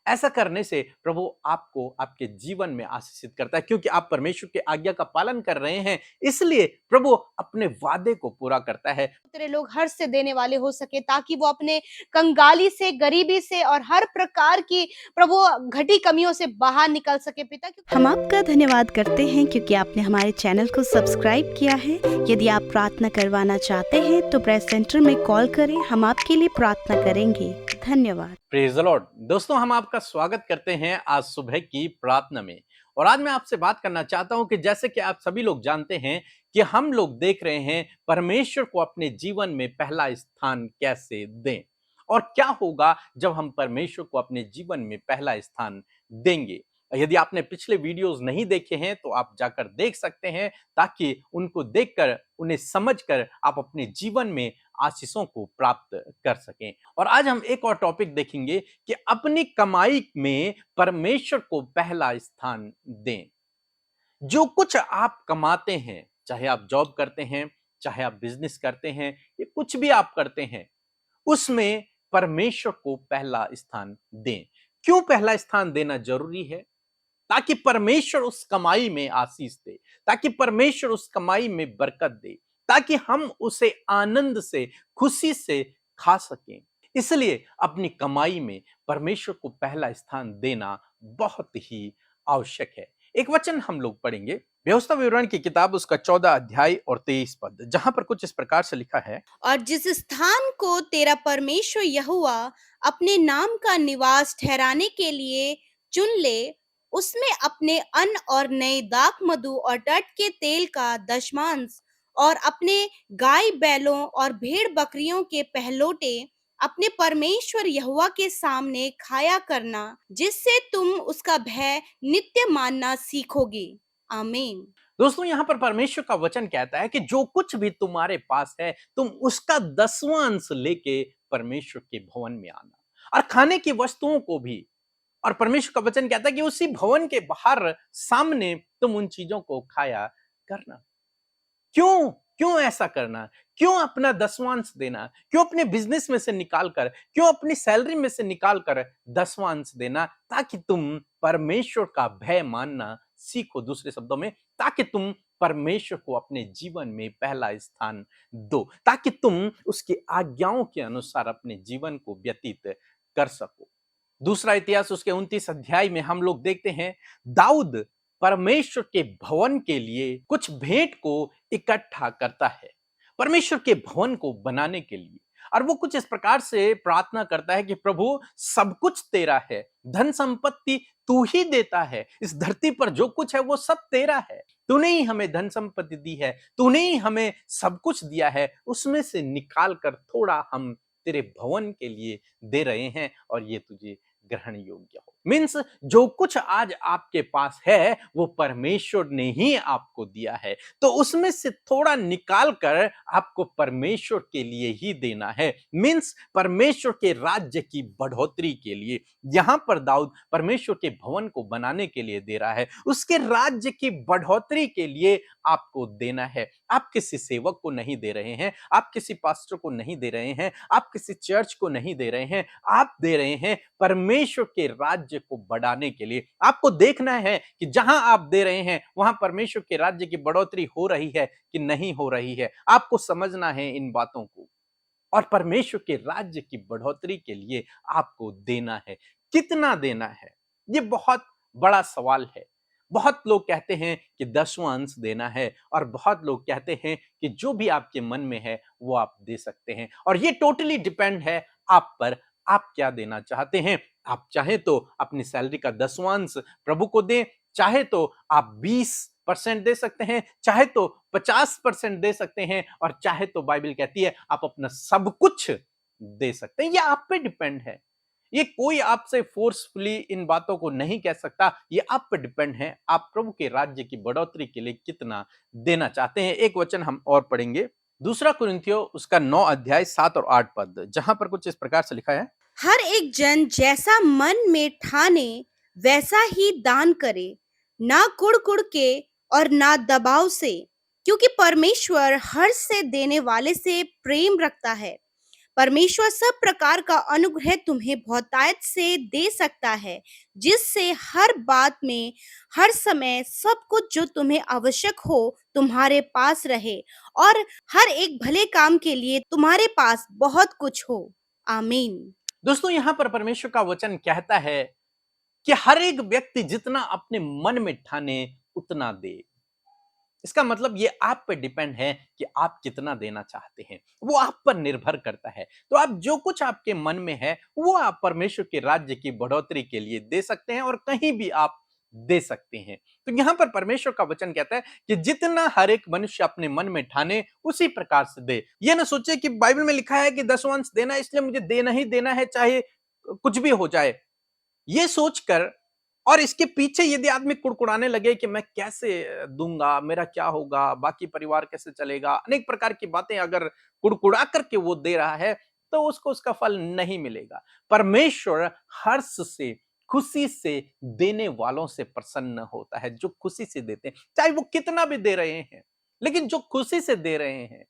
ऐसा करने से प्रभु आपको आपके जीवन में आशीषित करता है, क्योंकि आप परमेश्वर की आज्ञा का पालन कर रहे हैं, इसलिए प्रभु अपने वादे को पूरा करता है। तेरे लोग हर्ष से देने वाले हो सके, ताकि वो अपने कंगाली से, गरीबी से और हर प्रकार की प्रभु घटी कमियों से बाहर निकल सके पिता। हम आपका धन्यवाद करते हैं क्योंकि आपने हमारे चैनल को सब्सक्राइब किया है। यदि आप प्रार्थना करवाना चाहते हैं तो प्रेस सेंटर में कॉल करें, हम आपके लिए प्रार्थना करेंगे। धन्यवाद। Praise the Lord. दोस्तों, हम आपका स्वागत करते हैं आज सुबह की प्रार्थना में। और आज मैं आपसे बात करना चाहता हूं कि जैसे कि आप सभी लोग जानते हैं कि हम लोग देख रहे हैं परमेश्वर को अपने जीवन में पहला स्थान कैसे दें, और क्या होगा जब हम परमेश्वर को अपने जीवन में पहला स्थान देंगे। यदि आपने पिछले वीडियोस नहीं देखे हैं तो आप जाकर देख सकते हैं, ताकि उनको देखकर, उन्हें समझकर आप अपने जीवन में आशीषों को प्राप्त कर सकें। और आज हम एक और टॉपिक देखेंगे कि अपनी कमाई में परमेश्वर को पहला स्थान दें। जो कुछ आप कमाते हैं, चाहे आप जॉब करते हैं, चाहे आप बिजनेस करते हैं, ये कुछ भी आप करते हैं, उसमें परमेश्वर को पहला स्थान दें। क्यों पहला स्थान देना जरूरी है? ताकि परमेश्वर उस कमाई में आशीष दे, ताकि परमेश्वर उस कमाई में बरकत दे, ताकि हम उसे आनंद से, खुशी से खा सकें। इसलिए अपनी कमाई में परमेश्वर को पहला स्थान देना बहुत ही आवश्यक है। एक वचन हम लोग पढ़ेंगे, व्यवस्था विवरण की किताब, उसका 14 अध्याय और 23 पद, जहां पर कुछ इस प्रकार से लिखा है। और जिस स्थान को तेरा परमेश्वर यहोवा अपने नाम का निवास ठहराने के लिए चुन ले, उसमें अपने अन्न और नए दाख मधु और टट के तेल का दशमांश और अपने गाय बैलों और भेड़ बकरियों के पहलोटे अपने परमेश्वर यहोवा के सामने खाया करना, जिससे तुम उसका भय नित्य मानना सीखोगे। आमीन। दोस्तों, यहां पर परमेश्वर का वचन कहता है कि जो कुछ भी तुम्हारे पास है, तुम उसका 10वां अंश लेके परमेश्वर के भवन में आना, और खाने की वस्तुओं को भी। और परमेश्वर का वचन कहता है कि उसी भवन के बाहर सामने तुम उन चीजों को खाया करना। क्यों क्यों ऐसा करना? क्यों अपना 10वां अंश देना? क्यों अपने बिजनेस में से निकाल कर, क्यों अपनी सैलरी में से निकाल कर 10वां अंश देना? ताकि तुम परमेश्वर का भय मानना सीखो। दूसरे शब्दों में, ताकि तुम परमेश्वर को अपने जीवन में पहला स्थान दो, ताकि तुम उसकी आज्ञाओं के अनुसार अपने जीवन को व्यतीत कर सको। दूसरा इतिहास उसके 29 अध्याय में हम लोग देखते हैं, दाऊद परमेश्वर के भवन के लिए कुछ भेंट को इकट्ठा करता है, परमेश्वर के भवन को बनाने के लिए। और वो कुछ इस प्रकार से प्रार्थना करता है कि प्रभु, सब कुछ तेरा है, धन संपत्ति तू ही देता है, इस धरती पर जो कुछ है वो सब तेरा है, तूने ही हमें धन संपत्ति दी है, तूने ही हमें सब कुछ दिया है, उसमें से निकाल कर थोड़ा हम तेरे भवन के लिए दे रहे हैं, और ये तुझे ग्रहण योग्य हो। मीन्स जो कुछ आज आपके पास है वो परमेश्वर ने ही आपको दिया है, तो उसमें से थोड़ा निकाल कर आपको परमेश्वर के लिए ही देना है। मीन्स परमेश्वर के राज्य की बढ़ोतरी के लिए। यहां पर दाऊद परमेश्वर के भवन को बनाने के लिए दे रहा है, उसके राज्य की बढ़ोतरी के लिए आपको देना है। आप किसी सेवक को नहीं दे रहे हैं, आप किसी पास्टर को नहीं दे रहे हैं, आप किसी चर्च को नहीं दे रहे हैं, आप दे रहे हैं परमेश्वर के राज्य को बढ़ाने के लिए। आपको देखना है कि जहां आप दे रहे हैं वहां परमेश्वर के राज्य की बढ़ोतरी हो रही है कि नहीं हो रही है। आपको समझना है इन बातों को, और परमेश्वर के राज्य की बढ़ोतरी के लिए आपको देना है। कितना देना है, ये बहुत बड़ा सवाल है। बहुत लोग कहते हैं कि 10वां अंश देना है, और बहुत लोग कहते हैं कि जो भी आपके मन में है वो आप दे सकते हैं, और ये टोटली डिपेंड है आप पर। आप क्या देना चाहते हैं? आप चाहे तो अपनी सैलरी का 10वां अंश प्रभु को दें, चाहे तो आप 20% दे सकते हैं, चाहे तो 50% दे सकते हैं, और चाहे तो बाइबल कहती है आप अपना सब कुछ दे सकते हैं। ये आप पे डिपेंड है। ये कोई आपसे फोर्सफुली इन बातों को नहीं कह सकता, ये आप पर डिपेंड है। आप प्रभु के राज्य की बढ़ोतरी के लिए कितना देना चाहते हैं। एक वचन हम और पढ़ेंगे, दूसरा कुरिन्थियों उसका 9 अध्याय 7 और 8 पद, जहां पर कुछ इस प्रकार से लिखा है। हर एक जन जैसा मन में ठाने वैसा ही दान करे, ना कुड़ कुड़ के और ना दबाव से, क्योंकि परमेश्वर हर्ष से देने वाले से प्रेम रखता है। परमेश्वर सब प्रकार का अनुग्रह तुम्हें बहुतायत से दे सकता है, जिससे हर बात में, हर समय सब कुछ जो तुम्हें आवश्यक हो तुम्हारे पास रहे और हर एक भले काम के लिए तुम्हारे पास बहुत कुछ हो। आमीन। दोस्तों, यहां पर परमेश्वर का वचन कहता है कि हर एक व्यक्ति जितना अपने मन में ठाने उतना दे। इसका मतलब ये आप पे डिपेंड है कि आप कितना देना चाहते हैं, वो आप पर निर्भर करता है। तो आप जो कुछ आपके मन में है वो आप परमेश्वर के राज्य की बढ़ोतरी के लिए दे सकते हैं और कहीं भी आप दे सकते हैं। तो यहां पर परमेश्वर का वचन कहता है कि जितना हर एक मनुष्य अपने मन में ठाने उसी प्रकार से दे। ये ना सोचे कि बाइबल में लिखा है कि दसवांश देना इसलिए मुझे देना ही देना है, चाहे कुछ भी हो जाए। ये सोचकर और इसके पीछे यदि आदमी कुड़कुड़ाने लगे कि मैं कैसे दूंगा, मेरा क्या होगा, बाकी परिवार कैसे चलेगा, अनेक प्रकार की बातें अगर कुड़कुड़ा करके वो दे रहा है तो उसको उसका फल नहीं मिलेगा। परमेश्वर हर्ष से, खुशी से देने वालों से प्रसन्न होता है, जो खुशी से देते हैं, चाहे वो कितना भी दे रहे हैं, लेकिन जो खुशी से दे रहे हैं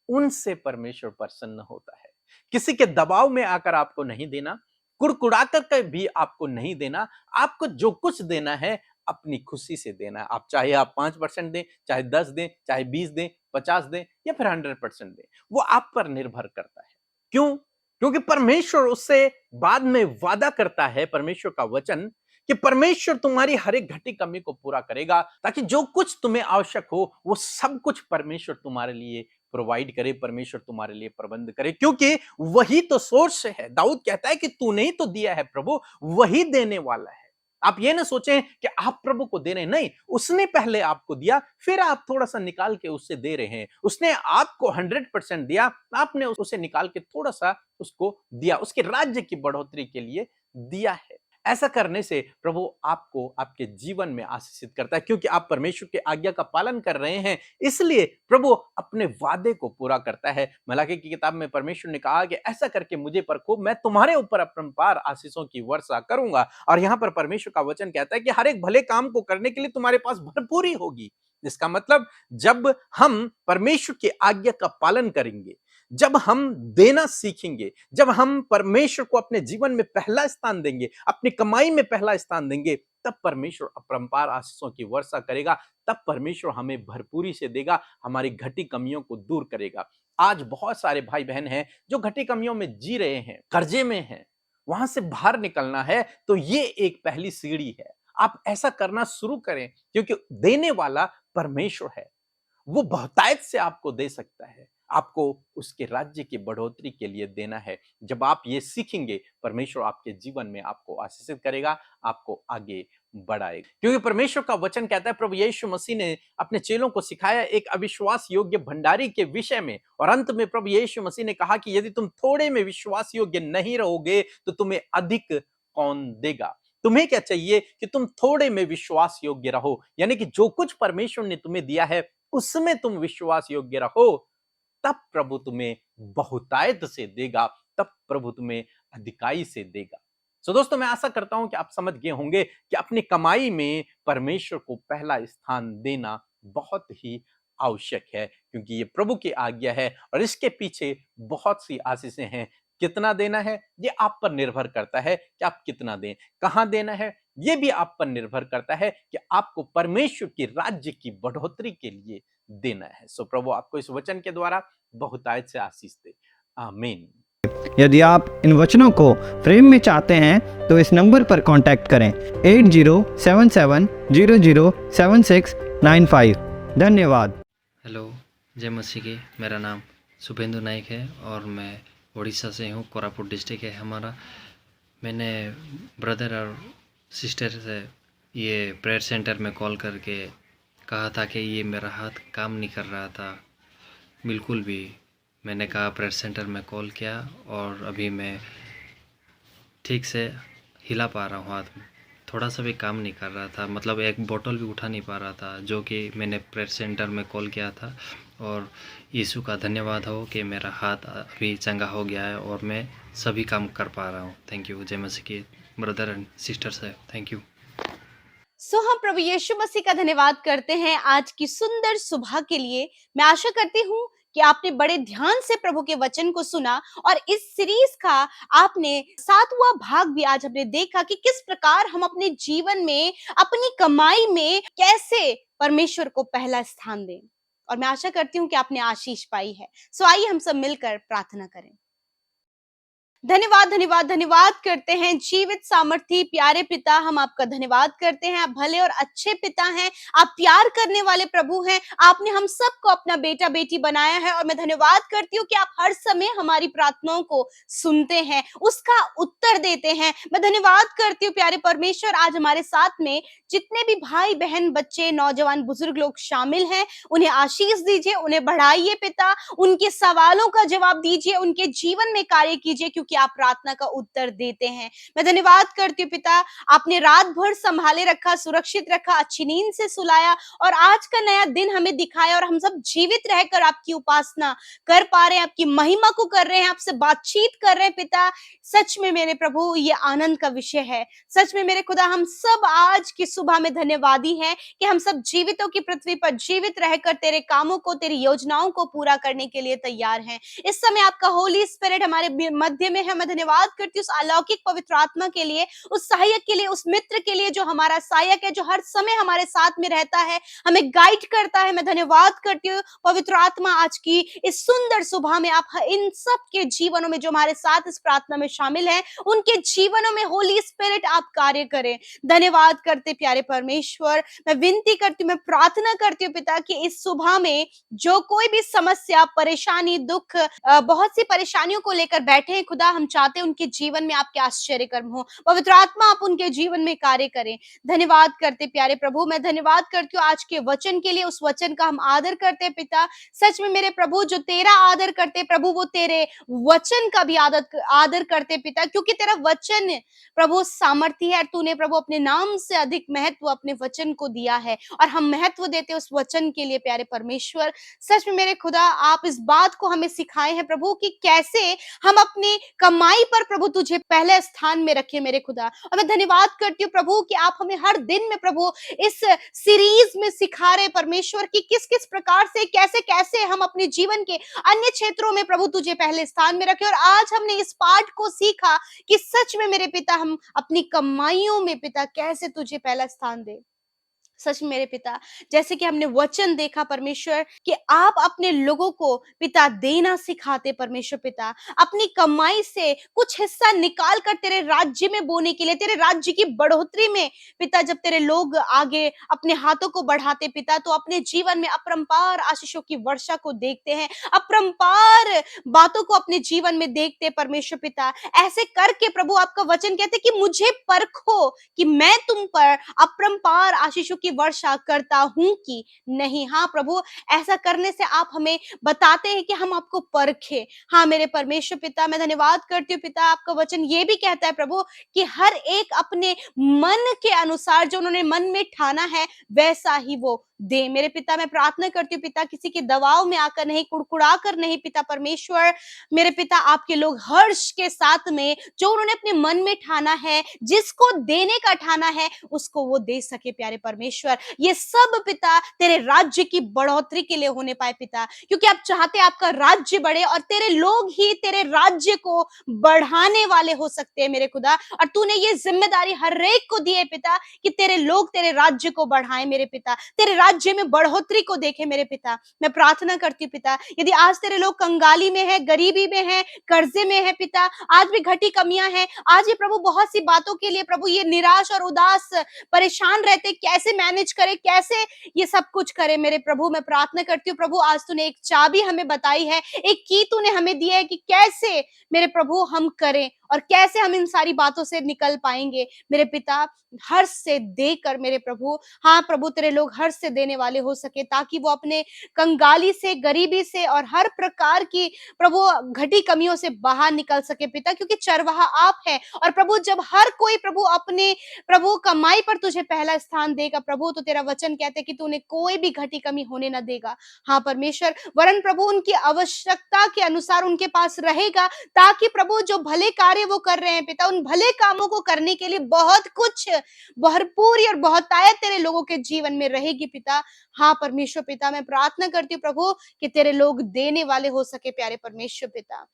उनसे परमेश्वर प्रसन्न होता है। किसी के दबाव में आकर आपको नहीं देना, कुड़कुड़ा कर भी आपको नहीं देना। आपको जो कुछ देना है अपनी खुशी से देना है। आप चाहे आप 5% दें, चाहे 10 दें, चाहे 20 दें, 50 दें या फिर 100% दें, वो आप पर निर्भर करता है। क्यों? क्योंकि परमेश्वर उससे बाद में वादा करता है, परमेश्वर का वचन, कि परमेश्वर तुम्हारी हर एक घटी कमी को पूरा करेगा, ताकि जो कुछ तुम्हें आवश्यक हो वो सब कुछ परमेश्वर तुम्हारे लिए प्रोवाइड करे, परमेश्वर तुम्हारे लिए प्रबंध करे, क्योंकि वही तो सोर्स है। दाऊद कहता है कि तूने ही तो दिया है प्रभु, वही देने वाला है। आप ये ना सोचें कि आप प्रभु को दे रहे हैं, नहीं, उसने पहले आपको दिया, फिर आप थोड़ा सा निकाल के उससे दे रहे हैं। उसने आपको 100% दिया, आपने उसे निकाल के थोड़ा सा उसको दिया, उसके राज्य की बढ़ोतरी के लिए दिया है। ऐसा करने से प्रभु आपको आपके जीवन में आशीषित करता है, क्योंकि आप परमेश्वर के आज्ञा का पालन कर रहे हैं, इसलिए प्रभु अपने वादे को पूरा करता है। मलाकी की किताब में परमेश्वर ने कहा कि ऐसा करके मुझे परखो, मैं तुम्हारे ऊपर अपरंपार आशीषों की वर्षा करूंगा। और यहां पर परमेश्वर का वचन कहता है कि हर एक भले काम को करने के लिए तुम्हारे पास भरपूरी होगी। इसका मतलब जब हम परमेश्वर की आज्ञा का पालन करेंगे, जब हम देना सीखेंगे, जब हम परमेश्वर को अपने जीवन में पहला स्थान देंगे, अपनी कमाई में पहला स्थान देंगे, तब परमेश्वर अपरंपार आशीषों की वर्षा करेगा, तब परमेश्वर हमें भरपूरी से देगा, हमारी घटी कमियों को दूर करेगा। आज बहुत सारे भाई बहन हैं जो घटी कमियों में जी रहे हैं, कर्जे में हैं, वहां से बाहर निकलना है तो ये एक पहली सीढ़ी है। आप ऐसा करना शुरू करें, क्योंकि देने वाला परमेश्वर है, वो बहुतायत से आपको दे सकता है। आपको उसके राज्य की बढ़ोतरी के लिए देना है। जब आप ये सीखेंगे, परमेश्वर आपके जीवन में आपको आशीषित करेगा, आपको आगे बढ़ाएगा। क्योंकि परमेश्वर का वचन कहता है, प्रभु यीशु मसीह ने अपने चेलों को सिखाया एक अविश्वास योग्य भंडारी के विषय में, और अंत में प्रभु यीशु मसीह ने कहा कि यदि तुम थोड़े में विश्वास योग्य नहीं रहोगे तो तुम्हें अधिक कौन देगा। तुम्हें क्या चाहिए कि तुम थोड़े में विश्वास योग्य रहो, यानी कि जो कुछ परमेश्वर ने तुम्हें दिया है उसमें तुम विश्वास योग्य रहो, तब प्रभु तुम्हें बहुतायत से देगा, तब प्रभु तुम्हें अधिकाई से देगा। सो दोस्तों, मैं आशा करता हूं कि आप समझ गए होंगे कि अपनी कमाई में परमेश्वर को पहला स्थान देना बहुत ही आवश्यक है, क्योंकि ये प्रभु की आज्ञा है और इसके पीछे बहुत सी आशीषें हैं। कितना देना है ये आप पर निर्भर करता है कि आप कितना दें, कहां देना है ये भी आप पर निर्भर करता है कि आपको परमेश्वर के राज्य की बढ़ोतरी के लिए देना है। सो प्रभु आपको इस वचन के द्वारा बहुतायत से आशीष दे। आमीन। यदि आप इन वचनों को फ्रेम में चाहते हैं तो इस नंबर पर कांटेक्ट करें 8077007695। धन्यवाद। हेलो, जय मसीह की। मेरा नाम शुभेंदु नाइक है और मैं उड़ीसा से हूँ, कोरापुट डिस्ट्रिक्ट है हमारा। मैंने ब्रदर और सिस्टर से ये प्रेयर सेंटर में कॉल करके कहा था कि ये मेरा हाथ काम नहीं कर रहा था बिल्कुल भी। मैंने कहा प्रेयर सेंटर में कॉल किया और अभी मैं ठीक से हिला पा रहा हूँ हाथ में। थोड़ा सा भी काम नहीं कर रहा था, मतलब एक बोतल भी उठा नहीं पा रहा था, जो कि मैंने प्रेयर सेंटर में कॉल किया था। और यीशु का धन्यवाद हो कि मेरा हाथ अभी चंगा हो गया है और मैं सभी काम कर पा रहा हूँ। Thank you. जय मसीह की ब्रदर एंड सिस्टर्स है। Thank you. सो हम प्रभु यीशु मसीह का धन्यवाद करते हैं आज की सुंदर सुबह के लिए। मैं आशा करती हूँ कि आपने बड़े ध्यान से प्रभु के वचन को सुना और इस सीरीज का आपने 7वां भाग भी आज हमने देखा कि किस प्रकार हम अपने जीवन में, अपनी कमाई में कैसे परमेश्वर को पहला स्थान दें। और मैं आशा करती हूँ कि आपने आशीष पाई है। सो आइए हम सब मिलकर प्रार्थना करें। धन्यवाद धन्यवाद धन्यवाद करते हैं जीवित सामर्थी प्यारे पिता, हम आपका धन्यवाद करते हैं। आप भले और अच्छे पिता हैं, आप प्यार करने वाले प्रभु हैं। आपने हम सबको अपना बेटा बेटी बनाया है और मैं धन्यवाद करती हूँ कि आप हर समय हमारी प्रार्थनाओं को सुनते हैं, उसका उत्तर देते हैं। मैं धन्यवाद करती हूँ प्यारे परमेश्वर, आज हमारे साथ में जितने भी भाई बहन बच्चे नौजवान बुजुर्ग लोग शामिल हैं, उन्हें आशीष दीजिए, उन्हें बढ़ाइए पिता, उनके सवालों का जवाब दीजिए, उनके जीवन में कार्य कीजिए, क्योंकि आप प्रार्थना का उत्तर देते हैं। मैं धन्यवाद करती हूँ पिता, आपने रात भर संभाले रखा, सुरक्षित रखा, अच्छी नींद से सुलाया और आज का नया दिन हमें दिखाया और हम सब जीवित रहकर आपकी उपासना कर पा रहे हैं, आपकी महिमा को कर रहे हैं, आपसे बातचीत कर रहे हैं पिता। सच में मेरे प्रभु ये आनंद का विषय है। सच में मेरे खुदा, हम सब आज की सुबह में धन्यवादी हैं कि हम सब जीवितों की पृथ्वी पर जीवित रहकर तेरे कामों को, तेरी योजनाओं को पूरा करने के लिए तैयार हैं। इस समय आपका होली स्पिरिट हमारे मध्य में है। मैं धन्यवाद करती हूँ उस अलौकिक पवित्र आत्मा के लिए, उस सहायक के लिए, उस मित्र के लिए जो हमारा सहायक है, जो हर समय हमारे साथ में रहता है, हमें गाइड करता है। मैं धन्यवाद करती हूँ पवित्र आत्मा, आज की इस सुंदर सुबह में आप इन सब के जीवनों में जो हमारे साथ इस प्रार्थना में शामिल हैं, उनके जीवनों में होली स्पिरिट आप कार्य करें। धन्यवाद करते प्यारे परमेश्वर, मैं विनती करती हूँ, मैं प्रार्थना करती हूँ पिता कि इस सुबह में जो कोई भी समस्या, परेशानी, दुख, बहुत सी परेशानियों को लेकर बैठे हैं खुदा, हम चाहते हैं उनके जीवन में आपके आश्चर्य कर्म हो। पवित्र आत्मा आप उनके जीवन में कार्य करें। धन्यवाद करते प्यारे प्रभु, मैं धन्यवाद करती हूँ आज के वचन के लिए, उस वचन का हम आदर करते हैं पिता। सच में मेरे प्रभु, जो तेरा आदर करते प्रभु, वो तेरे वचन का भी आदर करते पिता, क्योंकि तेरा वचन प्रभु सामर्थी है और तूने प्रभु अपने नाम से अधिक महत्व अपने वचन को दिया है और हम महत्व देते उस वचन के लिए प्यारे परमेश्वर। सच में मेरे खुदा, आप इस बात को हमें सिखाए हैं प्रभु कि कैसे हम अपनी कमाई पर प्रभु तुझे पहले स्थान में रखें मेरे खुदा। और मैं धन्यवाद करती हूँ प्रभु कि आप हमें हर दिन में प्रभु इस सीरीज में सिखा रहे परमेश्वर कि किस किस प्रकार से, कैसे कैसे हम अपने जीवन के अन्य क्षेत्रों में प्रभु तुझे पहले स्थान में रखें। और आज हमने इस पाठ को सीखा कि सच में मेरे पिता, हम अपनी कमाइयों में पिता कैसे तुझे पहला स्थान दे। सच में मेरे पिता, जैसे कि हमने वचन देखा परमेश्वर कि आप अपने लोगों को पिता देना सिखाते परमेश्वर पिता, अपनी कमाई से कुछ हिस्सा निकाल कर तेरे राज्य में बोने के लिए, तेरे राज्य की बढ़ोतरी में पिता, जब तेरे लोग आगे अपने हाथों को बढ़ाते पिता, तो अपने जीवन में अपरंपार आशीषों की वर्षा को देखते हैं, अपरंपार बातों को अपने जीवन में देखते परमेश्वर पिता। ऐसे करके प्रभु आपका वचन कहते कि मुझे परखो कि मैं तुम पर अपरंपार आशीषों की वर्षा करता हूं कि नहीं। हाँ प्रभु, ऐसा करने से आप हमें बताते हैं कि हम आपको परखें। हाँ मेरे परमेश्वर पिता, मैं धन्यवाद करती हूँ पिता, आपका वचन ये भी कहता है प्रभु कि हर एक अपने मन के अनुसार जो उन्होंने मन में ठाना है वैसा ही वो दे। मेरे पिता, मैं प्रार्थना करती हूँ पिता, किसी के दबाव में आकर नहीं, कुड़कुड़ा कर नहीं पिता परमेश्वर। मेरे पिता, आपके लोग हर्ष के साथ में जो उन्होंने अपने मन में ठाना है, जिसको देने का ठाना है, उसको वो दे सके प्यारे परमेश्वर। ये सब पिता तेरे राज्य की बढ़ोतरी के लिए होने पाए पिता, क्योंकि आप चाहते आपका राज्य बढ़े और तेरे लोग ही तेरे राज्य को बढ़ाने वाले हो सकते हैं मेरे खुदा। और तूने ये जिम्मेदारी हर एक को दी है पिता कि तेरे लोग तेरे राज्य को बढ़ाएं मेरे पिता, तेरे राज्य में बढ़ोतरी को देखे मेरे पिता। मैं प्रार्थना करती हूँ पिता, यदि आज तेरे लोग कंगाली में है, गरीबी में है, कर्जे में है पिता, आज भी घटी कमियां हैं, आज ये प्रभु बहुत सी बातों के लिए प्रभु ये निराश और उदास परेशान रहते, कैसे मैनेज करे, कैसे ये सब कुछ करे मेरे प्रभु। मैं प्रार्थना करती हूँ प्रभु, आज तूने एक चाबी हमें बताई है, एक की तूने हमें दी है कि कैसे मेरे प्रभु हम करें और कैसे हम इन सारी बातों से निकल पाएंगे मेरे पिता। हर्ष से देकर मेरे प्रभु, हाँ प्रभु, तेरे लोग हर्ष से देने वाले हो सके, ताकि वो अपने कंगाली से, गरीबी से और हर प्रकार की प्रभु घटी कमियों से बाहर निकल सके पिता, क्योंकि चरवाहा आप है। और प्रभु, जब हर कोई प्रभु अपने प्रभु कमाई पर तुझे पहला स्थान देगा प्रभु, तो तेरा वचन कहते कि तूने कोई भी घटी कमी होने न देगा। हाँ परमेश्वर, वरन प्रभु उनकी आवश्यकता के अनुसार उनके पास रहेगा, ताकि प्रभु जो भले कार्य कार्य वो कर रहे हैं पिता, उन भले कामों को करने के लिए बहुत कुछ भरपूरी और बहुतायत तेरे लोगों के जीवन में रहेगी पिता। हाँ परमेश्वर पिता, मैं प्रार्थना करती हूँ प्रभु कि तेरे लोग देने वाले हो सके प्यारे परमेश्वर पिता,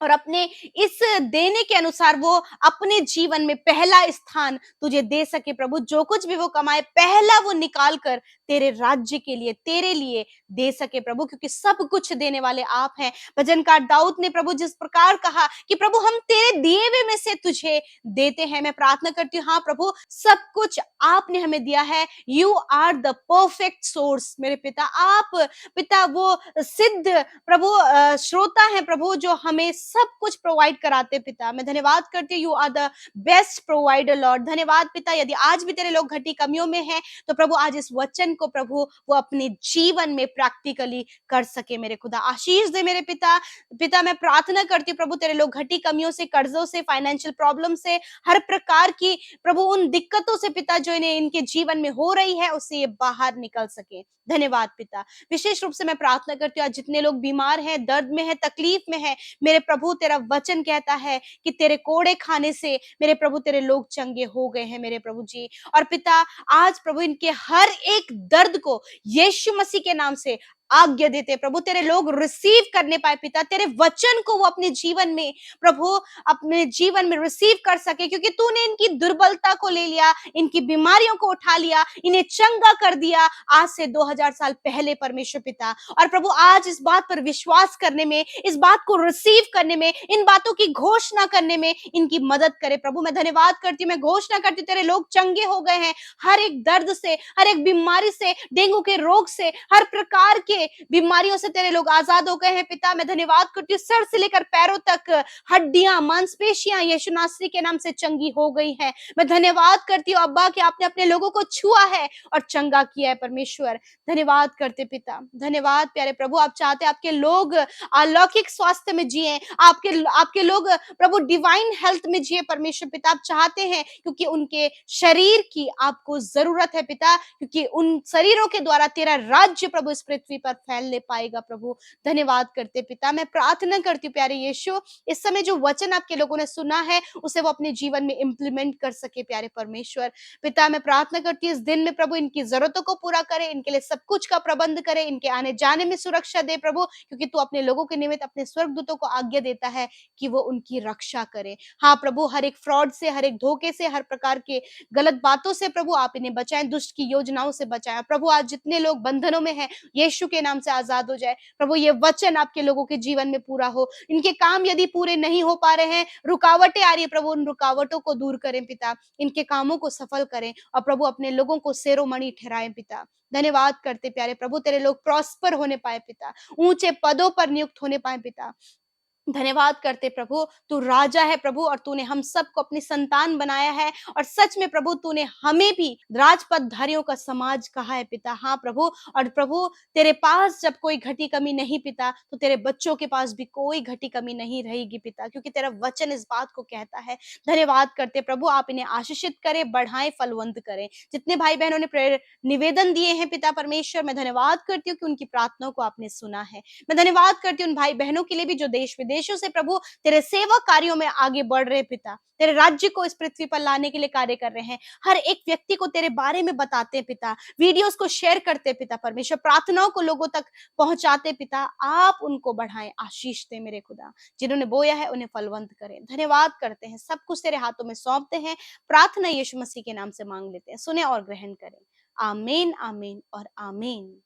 और अपने इस देने के अनुसार वो अपने जीवन में पहला स्थान तुझे दे सके प्रभु। जो कुछ भी वो कमाए पहला वो निकाल कर तेरे राज्य के लिए, तेरे लिए दे सके प्रभु, क्योंकि सब कुछ देने वाले आप हैं। भजनकार दाऊद ने प्रभु जिस प्रकार कहा कि प्रभु हम तेरे दिए हुए में से तुझे देते हैं, मैं प्रार्थना करती हूँ हाँ प्रभु सब कुछ आपने हमें दिया है। You are the perfect source मेरे पिता। आप पिता वो सिद्ध प्रभु श्रोता है प्रभु, जो हमें सब कुछ प्रोवाइड कराते पिता। मैं धन्यवाद करती हूँ, you are the best provider lord. धन्यवाद पिता, यदि आज भी तेरे लोग घटी कमियों में हैं तो प्रभु आज इस वचन को प्रभु वो अपने जीवन में प्रैक्टिकली कर सके मेरे खुदा। आशीष दे मेरे पिता। पिता मैं प्रार्थना करती हूँ प्रभु तेरे लोग घटी कमियों से, कर्जों से, फाइनेंशियल प्रॉब्लम से, हर प्रकार की प्रभु उन दिक्कतों से पिता जो इन्हें इनके जीवन में हो रही है उससे ये बाहर निकल सके। धन्यवाद पिता। विशेष रूप से मैं प्रार्थना करती हूँ आज जितने लोग बीमार हैं, दर्द में है, तकलीफ में है, मेरे प्रभु तेरा वचन कहता है कि तेरे कोड़े खाने से मेरे प्रभु तेरे लोग चंगे हो गए हैं मेरे प्रभु जी। और पिता आज प्रभु इनके हर एक दर्द को यीशु मसीह के नाम से आज्ञा देते प्रभु तेरे लोग रिसीव करने पाए पिता, तेरे वचन को वो अपने जीवन में प्रभु अपने जीवन में रिसीव कर सके, क्योंकि तूने इनकी दुर्बलता को ले लिया, इनकी बीमारियों को उठा लिया, इन्हें चंगा कर दिया आज से 2000 साल पहले परमेश्वर पिता। और प्रभु आज इस बात पर विश्वास करने में, इस बात को रिसीव करने में, इन बातों की घोषणा करने में इनकी मदद करे प्रभु। मैं धन्यवाद करती हूँ, मैं घोषणा करती हूँ तेरे लोग चंगे हो गए हैं हर एक दर्द से, हर एक बीमारी से, डेंगू के रोग से, हर प्रकार के बीमारियों से तेरे लोग आजाद हो गए हैं पिता। मैं धन्यवाद करती हूँ सर से लेकर पैरों तक हड्डियां, मांसपेशियां यीशु नासरी के नाम से चंगी हो गई हैं। मैं धन्यवाद करती हूँ अब्बा कि आपने अपने लोगों को छुआ है और चंगा किया है परमेश्वर। धन्यवाद करते पिता, धन्यवाद प्यारे प्रभु। आप चाहते आपके लोग अलौकिक स्वास्थ्य में जिए, आपके लोग प्रभु डिवाइन हेल्थ में जिए परमेश्वर पिता। आप चाहते हैं क्योंकि उनके शरीर की आपको जरूरत है पिता, क्योंकि उन शरीरों के द्वारा तेरा राज्य प्रभु इस पृथ्वी पर फैलने पाएगा प्रभु। धन्यवाद करते पिता। मैं प्रार्थना करती हूँ प्यारे यीशु इस समय जो वचन आपके लोगों ने सुना है उसे वो अपने जीवन में इंप्लीमेंट कर सके प्यारे परमेश्वर पिता। मैं प्रार्थना करती हूँ इस दिन में प्रभु इनकी जरूरतों को पूरा करे, इनके लिए सब कुछ का प्रबंध करे, इनके आने जाने में सुरक्षा दे प्रभु, क्योंकि तू अपने लोगों के निमित्त अपने स्वर्गदूतों को आज्ञा देता है कि वो उनकी रक्षा करे। हाँ प्रभु हर एक फ्रॉड से, हर एक धोखे से, हर प्रकार के गलत बातों से प्रभु आप इन्हें बचाएं, दुष्ट की योजनाओं से बचाएं प्रभु। आज जितने लोग बंधनों में हैं यीशु के नाम से आजाद हो जाए प्रभु। ये वचन आपके लोगों के जीवन में पूरा हो। इनके काम यदि पूरे नहीं हो पा रहे हैं, रुकावटें आ रही है प्रभु, उन रुकावटों को दूर करें पिता, इनके कामों को सफल करें और प्रभु अपने लोगों को सेरोमणि ठहराएं पिता। धन्यवाद करते प्यारे प्रभु तेरे लोग प्रॉस्पर होने पाए पिता, ऊंचे पदों पर नियुक्त होने पाए पिता। धन्यवाद करते प्रभु, तू राजा है प्रभु और तूने हम सबको अपनी संतान बनाया है और सच में प्रभु तूने हमें भी राजपथधारियों का समाज कहा है पिता। हाँ प्रभु, और प्रभु तेरे पास जब कोई घटी कमी नहीं पिता तो तेरे बच्चों के पास भी कोई घटी कमी नहीं रहेगी पिता, क्योंकि तेरा वचन इस बात को कहता है। धन्यवाद करते प्रभु, आप इन्हें आशीषित करें, बढ़ाएं, फलवंत करें। जितने भाई बहनों ने प्रेयर निवेदन दिए हैं पिता परमेश्वर, मैं धन्यवाद करती हूँ कि उनकी प्रार्थनाओं को आपने सुना है। मैं धन्यवाद करती हूँ उन भाई बहनों के लिए भी जो देश विदेशों से प्रभु तेरे सेवा कार्यों में आगे बढ़ रहे पिता, तेरे राज्य को इस पृथ्वी पर लाने के लिए कार्य कर रहे हैं। हर एक व्यक्ति को तेरे बारे में बताते हैं पिता, वीडियोस को शेयर करते पिता परमेश्वर, प्रार्थनाओं को लोगों तक पहुंचाते पिता। आप उनको बढ़ाएं, आशीष दे मेरे खुदा, जिन्होंने बोया है उन्हें फलवंत करें। धन्यवाद करते हैं, सब कुछ तेरे हाथों में सौंपते हैं। प्रार्थना यीशु मसीह के नाम से मांग लेते हैं, सुने और ग्रहण करें। आमीन, आमीन और आमीन।